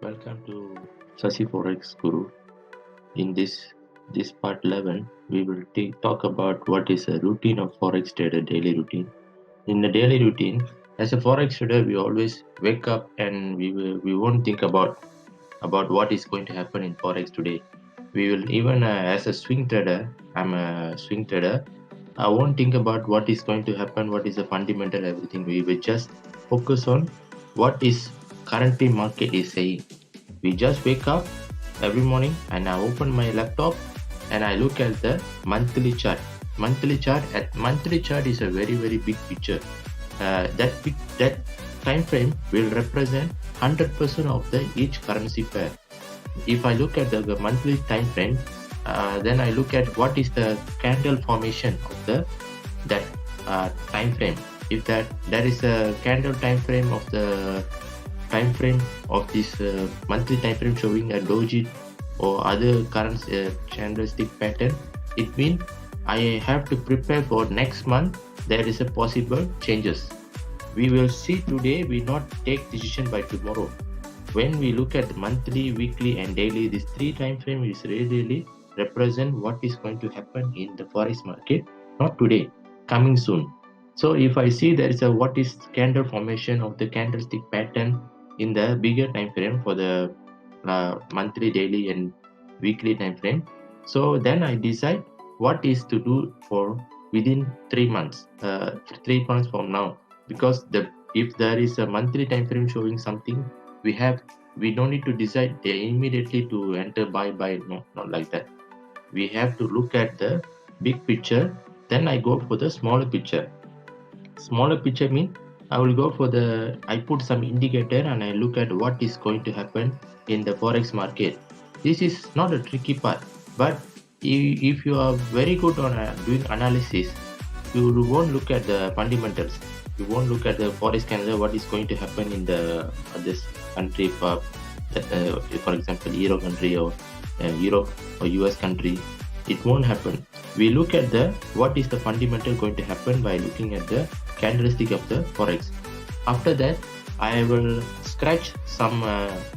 Welcome to Sasi Forex Guru. In this part 11, we will talk about what is a routine of forex trader daily routine. In the daily routine, as a forex trader, we always wake up and we won't think about what is going to happen in forex today. We will even as a swing trader, I'm a swing trader. I won't think about what is going to happen, what is the fundamental everything. We will just focus on what is currently market is saying. We just wake up every morning and I open my laptop and I look at the monthly chart. Monthly chart is a very big picture. That time frame will represent 100% of the each currency pair. If I look at the monthly time frame, then I look at what is the candle formation of the that time frame. If there is a candle time frame of the time frame of this monthly time frame showing a doji or other current candlestick pattern, it means I have to prepare for next month. There is a possible changes. We will see today. We not take decision by tomorrow. When we look at monthly, weekly, and daily, these three time frame is really represent what is going to happen in the forex market. Not today, coming soon. So if I see there is a what is candle formation of the candlestick pattern in the bigger time frame for the monthly, daily, and weekly time frame. So then I decide what is to do for within 3 months, 3 months from now. Because if there is a monthly time frame showing something, we don't need to decide immediately to enter buy. No, not like that. We have to look at the big picture. Then I go for the smaller picture. Smaller picture mean I put some indicator and I look at what is going to happen in the forex market. This is not a tricky part, but if you are very good on doing analysis, you won't look at the fundamentals. You won't look at the forex calendar, what is going to happen in the this country, for example, Euro country or Europe or US country. It won't happen. We look at the what is the fundamental going to happen by looking at the candlestick of the forex. After that, I will scratch some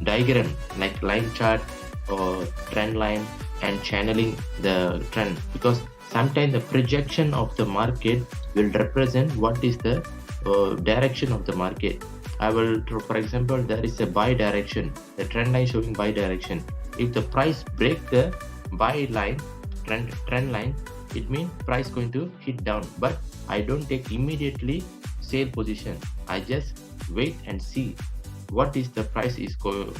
diagram like line chart or trend line and channeling the trend, because sometimes the projection of the market will represent what is the direction of the market. I will, for example, there is a buy direction, the trend line showing buy direction. If the price break the buy line, trend line, it means price going to hit down. But I don't take immediately sale position. I just wait and see what is the price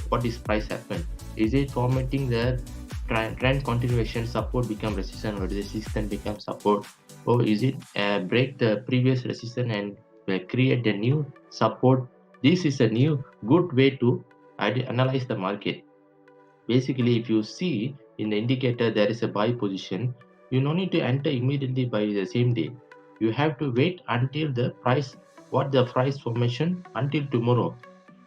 what is price happen. Is it formatting the trend continuation, support become resistance or resistance become support, or is it break the previous resistance and create a new support? This is a new good way to analyze the market. Basically, if you see in the indicator there is a buy position, you no need to enter immediately by the same day. You have to wait until the price, what the price formation until tomorrow.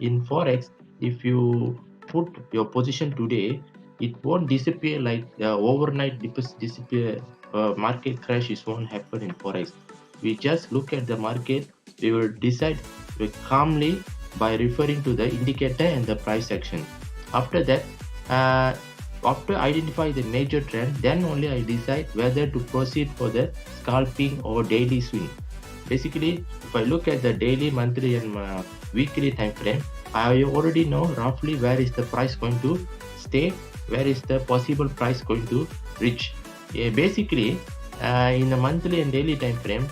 In forex, if you put your position today, it won't disappear like overnight disappear. Market crash is won't happen in forex. We just look at the market. We will decide calmly by referring to the indicator and the price action. After that, uh, after identify the major trend, then only I decide whether to proceed for the scalping or daily swing. Basically, if I look at the daily, monthly, and weekly time frame, I already know roughly where is the price going to stay, where is the possible price going to reach. Basically, in the monthly and daily time frame,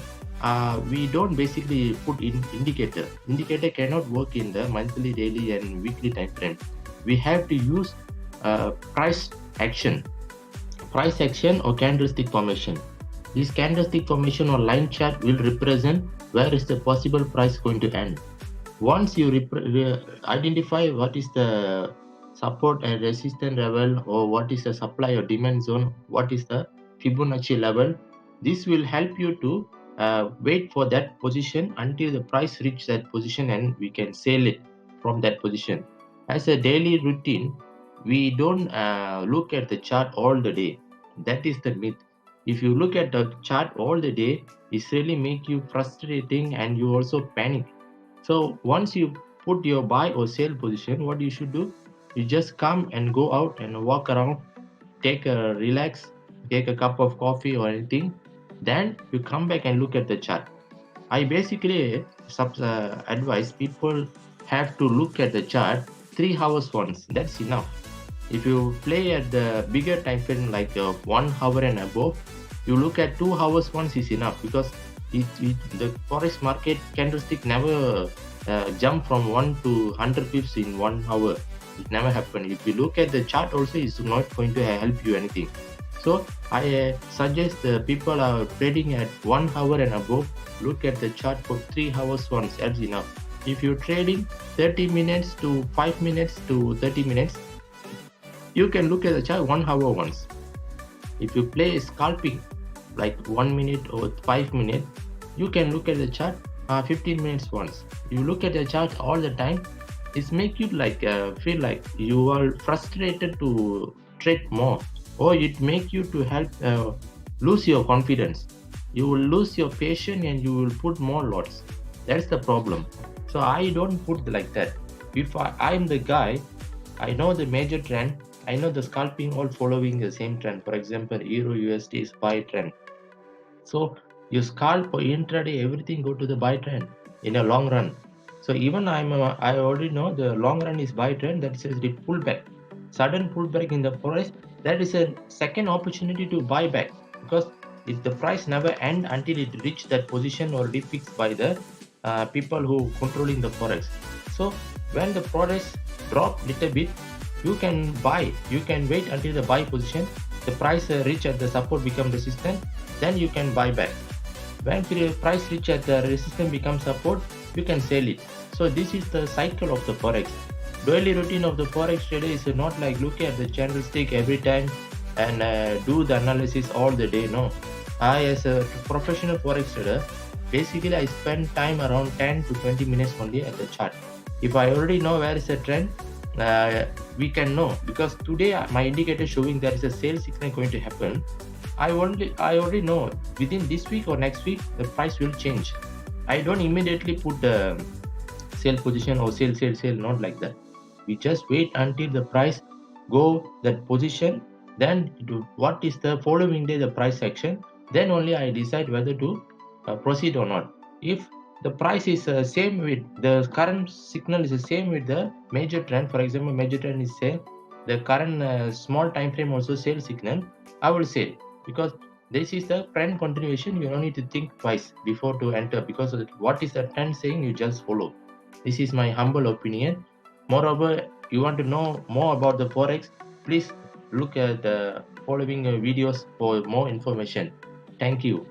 we don't basically put in indicator. Indicator cannot work in the monthly, daily, and weekly time frame. We have to use price action, or candlestick formation. This candlestick formation or line chart will represent where is the possible price going to end. Once you identify what is the support and resistance level, or what is the supply or demand zone, what is the Fibonacci level, this will help you to wait for that position until the price reach that position and we can sell it from that position. As a daily routine, we don't look at the chart all the day. That is the myth. If you look at the chart all the day, it's really make you frustrating and you also panic. So once you put your buy or sell position, what you should do? You just come and go out and walk around, take a relax, take a cup of coffee or anything. Then you come back and look at the chart. I basically advise people have to look at the chart 3 hours once. That's enough. If you play at the bigger time frame like 1 hour and above, you look at 2 hours once is enough, because the forex market candlestick never jump from 1 to 100 pips in 1 hour. It never happened. If you look at the chart also, it's not going to help you anything. So I suggest the people are trading at 1 hour and above, look at the chart for 3 hours once. That's enough. If you're trading 30 minutes to 5 minutes to 30 minutes, you can look at the chart 1 hour once. If you play scalping like 1 minute or 5 minutes, you can look at the chart 15 minutes once. You look at the chart all the time, it make you like feel like you are frustrated to trade more, or it make you to help lose your confidence. You will lose your patience and you will put more lots. That's the problem. So I don't put like that. If I'm the guy, I know the major trend, I know the scalping all following the same trend. For example, Euro USD is buy trend. So you scalp for intraday, everything go to the buy trend in a long run. So even I already know the long run is buy trend. That is the pullback, sudden pullback in the price. That is a second opportunity to buy back, because if the price never end until it reach that position or fixed by the people who controlling the forex. So when the price drop little bit, you can buy. You can wait until the buy position. The price reach at the support become resistance, then you can buy back. When the price reach at the resistance becomes support, you can sell it. So this is the cycle of the forex. Daily routine of the forex trader is not like look at the candlestick every time and do the analysis all the day. No, I as a professional forex trader, basically I spend time around 10 to 20 minutes only at the chart. If I already know where is the trend, we can know, because today my indicator showing there is a sale signal going to happen. I already know within this week or next week the price will change. I don't immediately put the sell position or sell, not like that. We just wait until the price go that position, then do what is the following day the price action, then only I decide whether to proceed or not. If the price is same with the current signal is the same with the major trend, for example major trend is same, the current small time frame also sell signal, I will sell, because this is the trend continuation. You don't need to think twice before to enter, because what is the trend saying, you just follow. This is my humble opinion. Moreover, you want to know more about the forex, please look at the following videos for more information. Thank you.